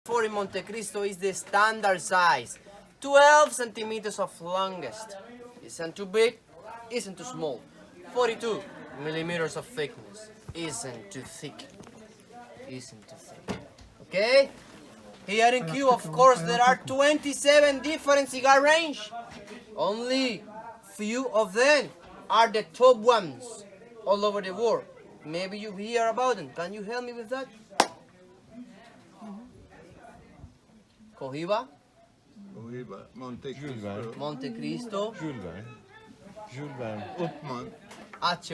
for in Monte Cristo is the standard size. 12 centimeters of longest. Isn't too big, isn't too small. 42 millimeters of thickness. Isn't too thick. Isn't too thick. Okay? Here in Cuba, of course, there are 27 different cigar range. Only few of them are the top ones all over the world. Maybe you hear about them. Can you help me with that? Cohiba, Monte Jules Verne. Monte Cristo, Jules Verne. Jules Verne. Upman, H.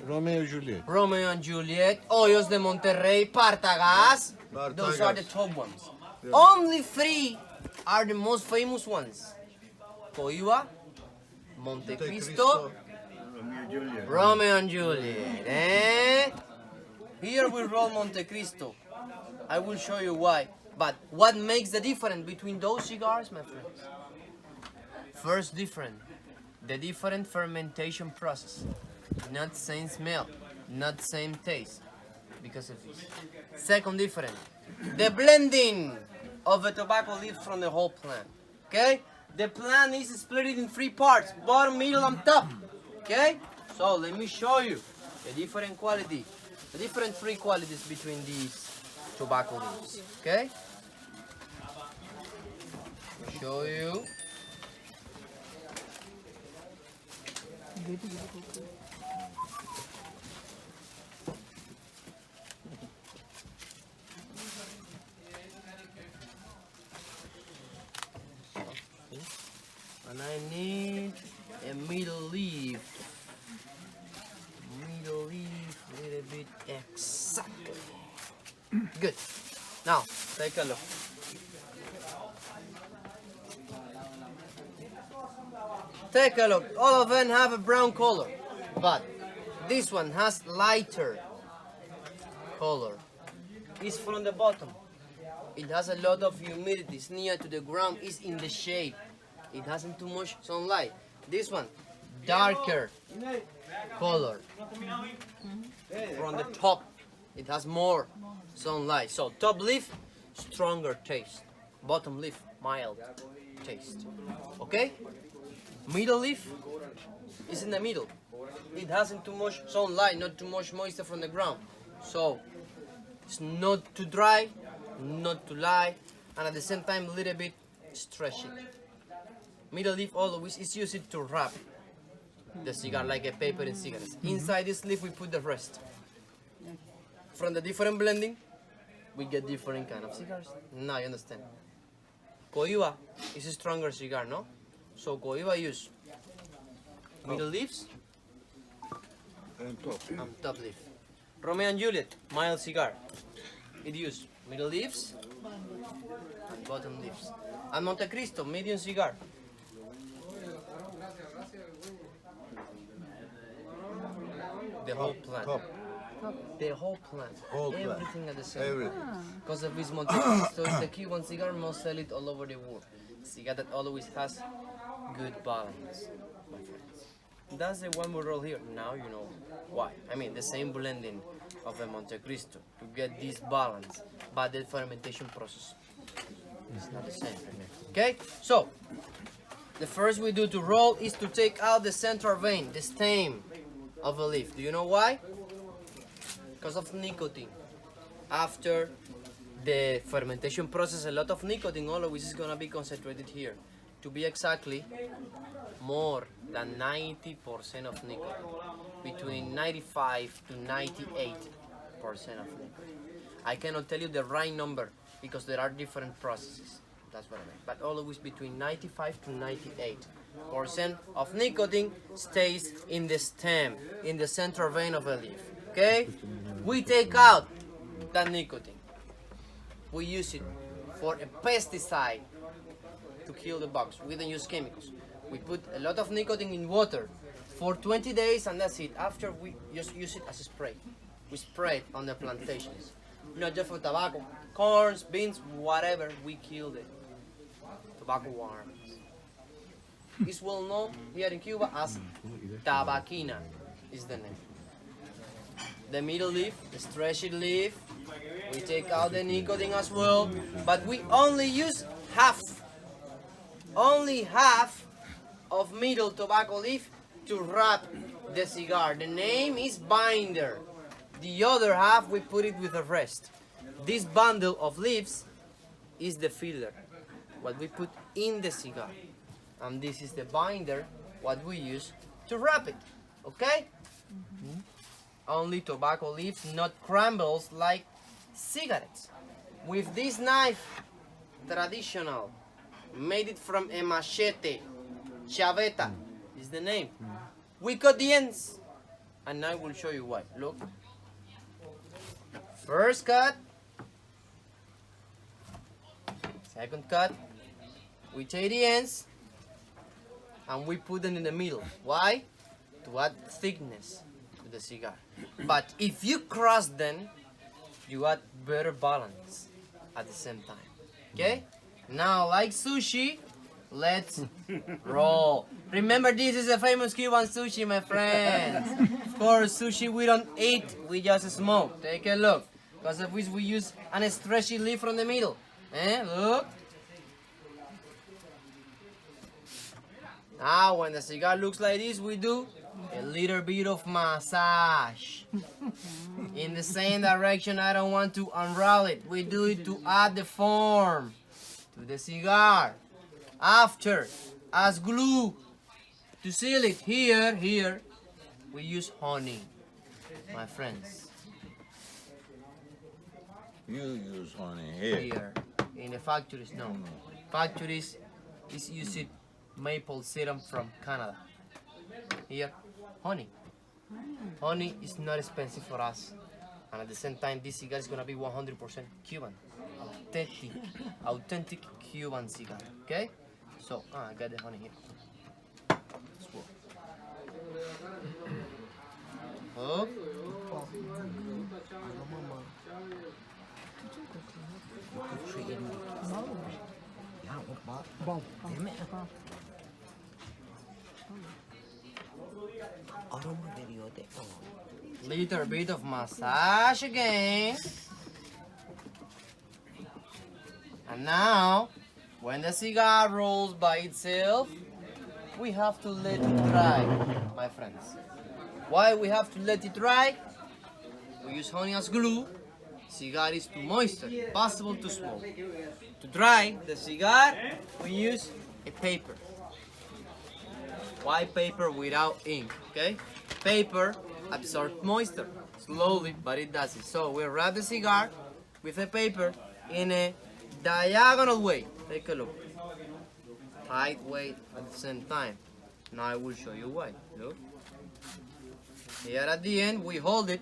Romeo et Juliet. Romeo and Juliet, Hoyos de Monterrey, Partagas. Those are the top ones. Yeah. Only three are the most famous ones. Cohiba, Monte Cristo, Romeo and Juliet. Here we roll Monte Cristo. I will show you why. But what makes the difference between those cigars, my friends? First different, the different fermentation process. Not same smell, not same taste, because of this. Second different, the blending of the tobacco leaves from the whole plant. Okay? The plant is split in three parts, bottom, middle, and top. Okay? So let me show you the different quality, the different three qualities between these tobacco leaves. Okay? Let me show you. And I need a middle leaf. Middle leaf, a little bit exactly. Good. Now, take a look. Take a look. All of them have a brown color, but this one has lighter color. It's from the bottom. It has a lot of humidity. It's near to the ground. It's in the shade. It hasn't too much sunlight. This one, darker color. From the top, it has more sunlight. So top leaf, stronger taste. Bottom leaf, mild taste. Okay? Middle leaf is in the middle. It hasn't too much sunlight, not too much moisture from the ground. So it's not too dry, not too light, and at the same time a little bit stretchy. Middle leaf always is used to wrap the cigar like a paper in cigarettes. Inside this leaf we put the rest. From the different blending, we get different kind of cigars. Now you understand. Cohiba is a stronger cigar, no? So Cohiba use middle leaves and top. and top leaf. Romeo and Juliet, mild cigar. It use middle leaves and bottom leaves. And Monte Cristo, medium cigar. The whole plant. Top. The whole plant. Whole plant. Everything at the same Everything. Because of this Monte Cristo is the Cuban cigar, most sell it all over the world. Cigar that always has good balance, my friends. That's the one we roll here. Now you know why. I mean, the same blending of the Monte Cristo to get this balance, but the fermentation process is not the same. Okay? So, the first we do to roll is to take out the central vein, the stem of a leaf. Do you know why? Because of nicotine. After the fermentation process, a lot of nicotine always is going to be concentrated here. To be exactly, more than 90% of nicotine. Between 95 to 98% of nicotine. I cannot tell you the right number because there are different processes. That's what I mean. But always between 95 to 98% of nicotine stays in the stem, in the central vein of a leaf. Okay? We take out that nicotine. We use it for a pesticide to kill the bugs. We don't use chemicals. We put a lot of nicotine in water for 20 days and that's it. After we just use it as a spray. We spray it on the plantations. Not just for tobacco, corns, beans, whatever, we kill the tobacco worms. It's well known here in Cuba as tabaquina is the name. the middle leaf, the stretchy leaf. We take out the nicotine as well, but we only use half. Only half of middle tobacco leaf to wrap the cigar. The name is binder. The other half we put it with the rest. This bundle of leaves is the filler, what we put in the cigar. And this is the binder, what we use to wrap it. Okay? Only tobacco leaves, not crumbles like cigarettes. With this knife, traditional, made it from a machete, chaveta is the name. We cut the ends, and I will show you why. Look. First cut, second cut, we take the ends, and we put them in the middle. Why? To add thickness to the cigar. But if you cross them, you add better balance at the same time. Okay? Now, like sushi, let's roll. Remember, this is a famous Cuban sushi, my friends. Of course, sushi we don't eat, we just smoke. Take a look. Because of which we use an stretchy leaf from the middle. Look. Now, when the cigar looks like this, we do a little bit of massage. In the same direction, I don't want to unroll it. We do it to add the form to the cigar. After, as glue to seal it, here, we use honey, my friends. You use honey here. Here, in the factories, no. Factories is using maple syrup from Canada. Here, honey. Honey is not expensive for us. And at the same time, this cigar is gonna be 100% Cuban. Authentic Cuban cigar, okay? So, I got the honey here. Swirl. Hook. Little bit of massage again. And now, when the cigar rolls by itself, we have to let it dry, my friends. Why we have to let it dry? We use honey as glue. Cigar is too moisture, possible to smoke. To dry the cigar, we use a paper. Why paper without ink? Okay? Paper absorbs moisture slowly, but it does it. So we wrap the cigar with a paper in a diagonal way. Take a look. Tight weight at the same time. Now I will show you why. Look. Here at the end, we hold it.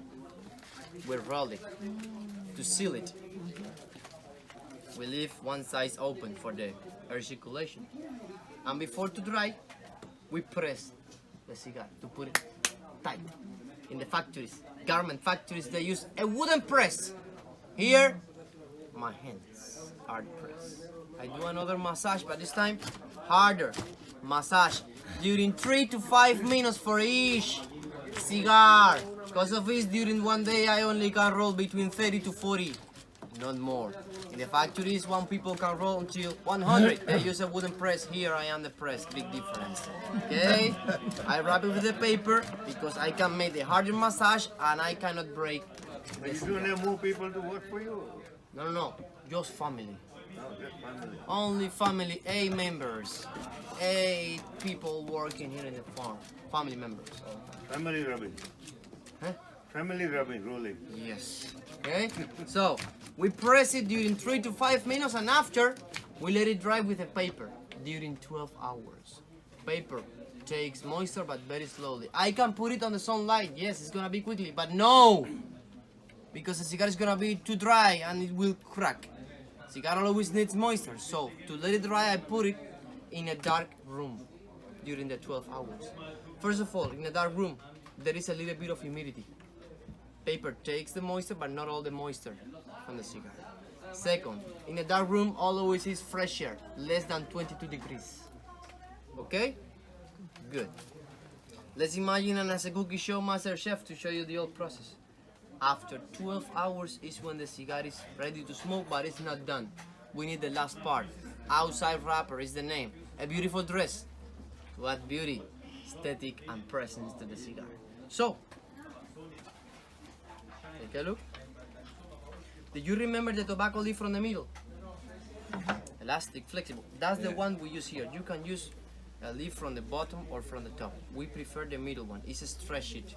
We roll it to seal it. We leave one side open for the air circulation. And before to dry, we press the cigar to put it tight. In the factories, garment factories, they use a wooden press. Here, my hands are pressed. I do another massage, but this time harder. Massage during 3 to 5 minutes for each cigar. Because of this, during one day, I only can roll between 30 to 40, not more. In the factories, one people can roll until 100. They use a wooden press. Here I am the press. Big difference. Okay? I wrap it with the paper because I can make the harder massage and I cannot break. But you don't have more people to work for you. No. Just family. No, just family. Only family, 8 members. 8 people working here in the farm. Family members. Family rubbing. Huh? Family rubbing, rolling. Yes. Okay? So, we press it during 3 to 5 minutes and after, we let it dry with a paper during 12 hours. Paper takes moisture but very slowly. I can put it on the sunlight. Yes, it's gonna be quickly, but no! Because the cigar is gonna be too dry and it will crack. Cigar always needs moisture, so to let it dry, I put it in a dark room during the 12 hours. First of all, in a dark room, there is a little bit of humidity. Paper takes the moisture, but not all the moisture from the cigar. Second, in a dark room, always is fresh air, less than 22 degrees. Okay? Good. Let's imagine as a cookie show master chef to show you the whole process. After 12 hours is when the cigar is ready to smoke, but it's not done. We need the last part. Outside wrapper is the name. A beautiful dress. To add beauty, aesthetic, and presence to the cigar. So, take a look. Did you remember the tobacco leaf from the middle? Elastic, flexible. That's the one we use here. You can use a leaf from the bottom or from the top. We prefer the middle one. It's a stretch it.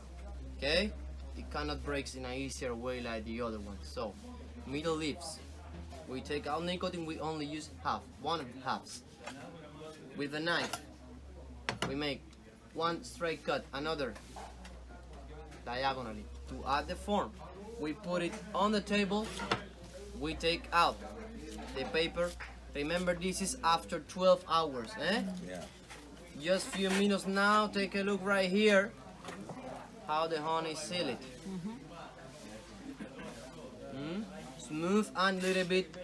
Okay? It cannot break in an easier way like the other one. So, middle leaves. We take out nicotine, we only use half, one of the halves. With a knife, we make one straight cut, another diagonally. To add the form, we put it on the table, we take out the paper. Remember, this is after 12 hours, eh? Yeah. Just few minutes now, take a look right here, how the honey is sealed. Smooth and little bit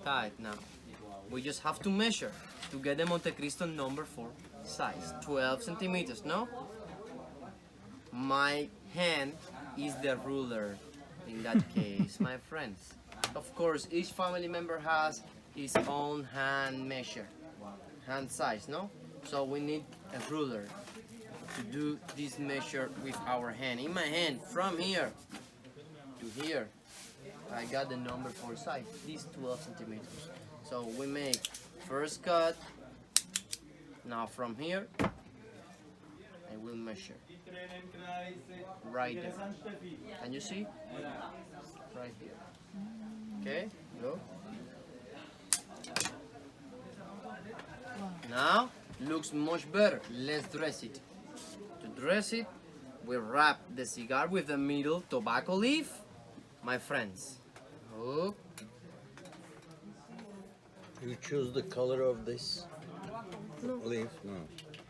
tight now. We just have to measure to get the Monte Cristo number 4 size, 12 centimeters, no? My hand is the ruler in that case, my friends. Of course, each family member has his own hand measure, hand size, no? So we need a ruler to do this measure with our hand. In my hand, from here to here, I got the number 4 size, these 12 centimeters. So we make first cut. Now from here, I will measure right there. Can you see? Right here. Okay, look. Now, looks much better. Let's dress it. To dress it, we wrap the cigar with the middle tobacco leaf, my friends. Oh. You choose the color of this leaf? No.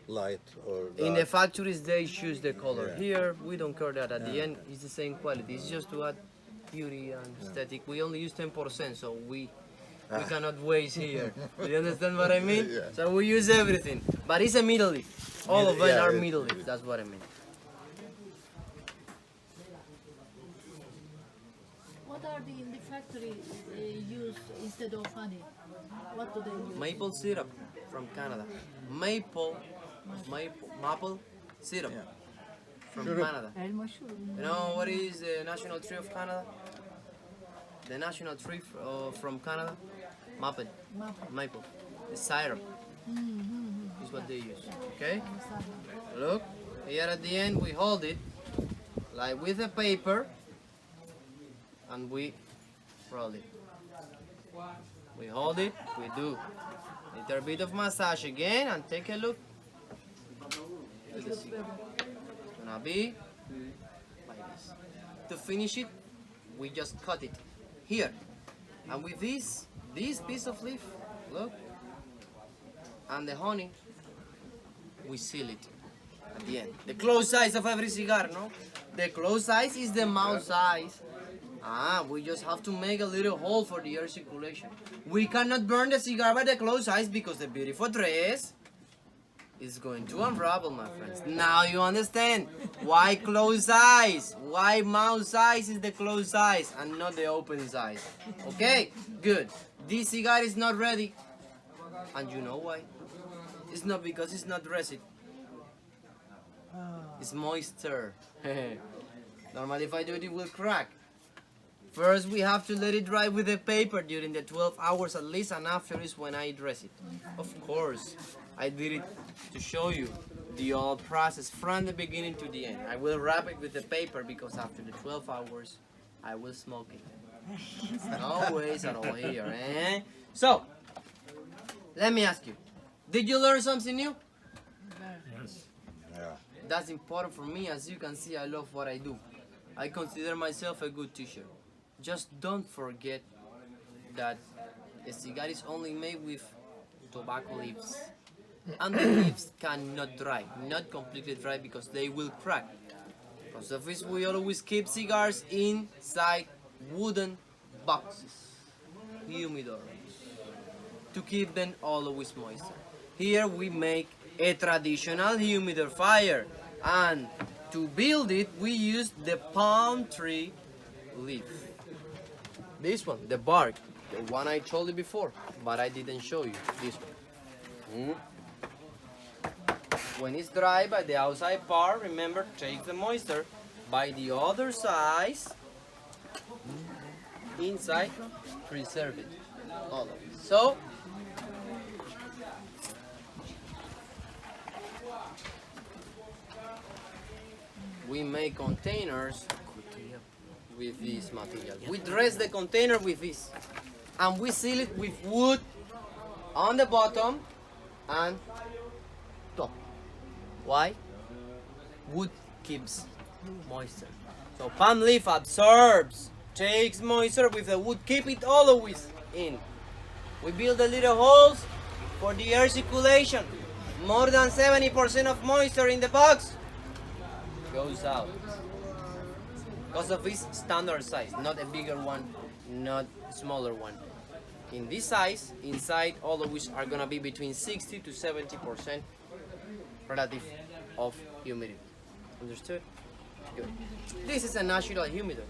Light or dark? In the factories, they choose the color. Yeah. Here, we don't care that. At the end, it's the same quality. It's just to add beauty and aesthetic. We only use 10%, so we cannot waste here. Do you understand what I mean? Yeah. So we use everything. But it's a middle leaf. All of them Yeah, are it- middle leaves. That's what I mean. What are the in the factory use instead of honey? What do they use? Maple syrup from Canada. Maple syrup from Canada. Elma şurubu. You know what is the national tree of Canada? The national tree from Canada? Maple. Maple. The syrup is what they use. Okay? Look, here at the end we hold it like with a paper and we roll it. We hold it, we do a little bit of massage again and take a look. It's gonna be like this. To finish it, we just cut it here. And with this piece of leaf, look, and the honey, we seal it at the end. The close size of every cigar, no? The close size is the mouth size. We just have to make a little hole for the air circulation. We cannot burn the cigar by the close size because the beautiful dress is going to unravel, my friends. Now you understand why close size, why mouth size is the close size and not the open size. Okay, good. This cigar is not ready. And you know why? It's not because it's not dressed. It's moisture. Normally if I do it, it will crack. First we have to let it dry with the paper during the 12 hours at least, and after is when I dress it. Of course, I did it to show you the whole process from the beginning to the end. I will wrap it with the paper because after the 12 hours, I will smoke it. No ways at all here, eh? So, let me ask you, did you learn something new? Yeah. That's important for me. As you can see, I love what I do. I consider myself a good teacher. Just don't forget that a cigar is only made with tobacco leaves. And the leaves cannot dry, not completely dry because they will crack. Because of this, we always keep cigars inside wooden boxes, humidors, to keep them always moist. Here we make a traditional humidifier, and To build it, we use the palm tree leaf. This one, the bark, the one I told you before, but I didn't show you. This one. When it's dry by the outside part, remember, take the moisture by the other side, inside, preserve it. All of it. So, we make containers with this material. We dress the container with this, and we seal it with wood on the bottom and top. Why? Wood keeps moisture. So palm leaf absorbs, takes moisture with the wood, keep it always in. We build the little holes for the air circulation. More than 70% of moisture in the box goes out. Because of this standard size, not a bigger one, not a smaller one. In this size, inside always are gonna be between 60 to 70% relative of humidity. Understood? Good. This is a natural humidor.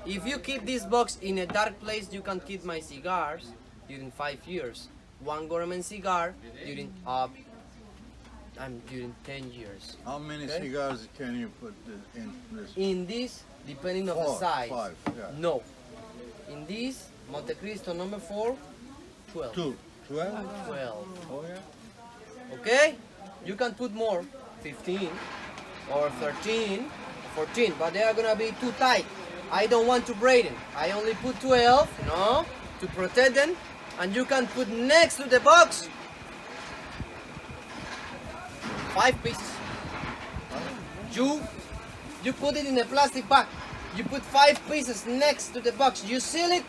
If you keep this box in a dark place, you can keep my cigars during 5 years. One government cigar during 10 years. How many Okay. cigars can you put in this? In this, depending on the Four, size. 5, yeah. No. In this, Monte Cristo number 4, 12. 2, 12? 12. Oh yeah. Okay? You can put more, 15 or 13, 14, but they are gonna be too tight. I don't want to braid them. I only put 12, no, to protect them, and you can put next to the box 5 pieces. You put it in a plastic bag. You put 5 pieces next to the box. You seal it,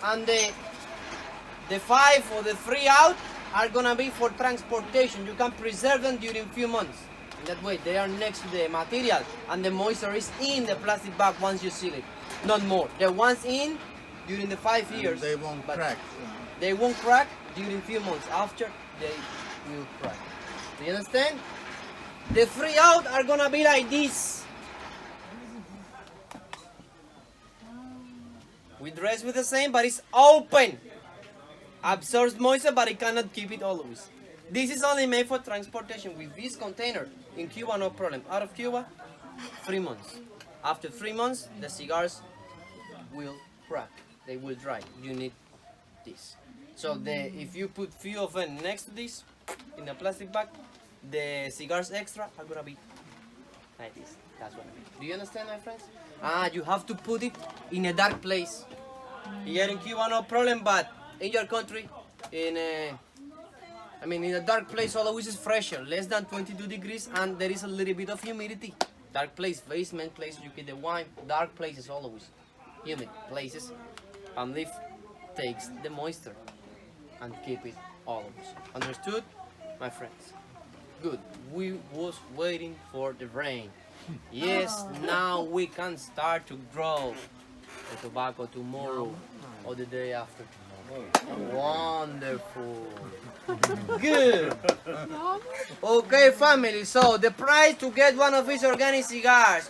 and the 5 or the 3 out are gonna be for transportation. You can preserve them during few months. In that way, they are next to the material, and the moisture is in the plastic bag once you seal it. Not more. The ones in during the 5 years. They won't but crack. They won't crack during few months. After, they will crack. Do you understand? The 3 out are gonna be like this. We dress with the same, but it's open. Absorbs moisture, but it cannot keep it always. This is only made for transportation. With this container, in Cuba, no problem. Out of Cuba, 3 months. After 3 months, the cigars will crack. They will dry. You need this. So if you put few of them next to this, in a plastic bag, the cigars extra are gonna be like this. That's what I mean. Do you understand, my friends? You have to put it in a dark place. Here in Cuba, no problem, but in your country, in a dark place always is fresher, less than 22 degrees, and there is a little bit of humidity. Dark place, basement place, you get the wine. Dark places always humid places. Palm leaf takes the moisture and keep it always. Understood, my friends? Good. We was waiting for the rain. Yes, now we can start to grow the tobacco tomorrow or the day after tomorrow. Wonderful. Good. Okay, family. So the price to get one of these organic cigars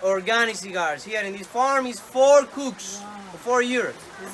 here in this farm is 4 cooks, 4 euros.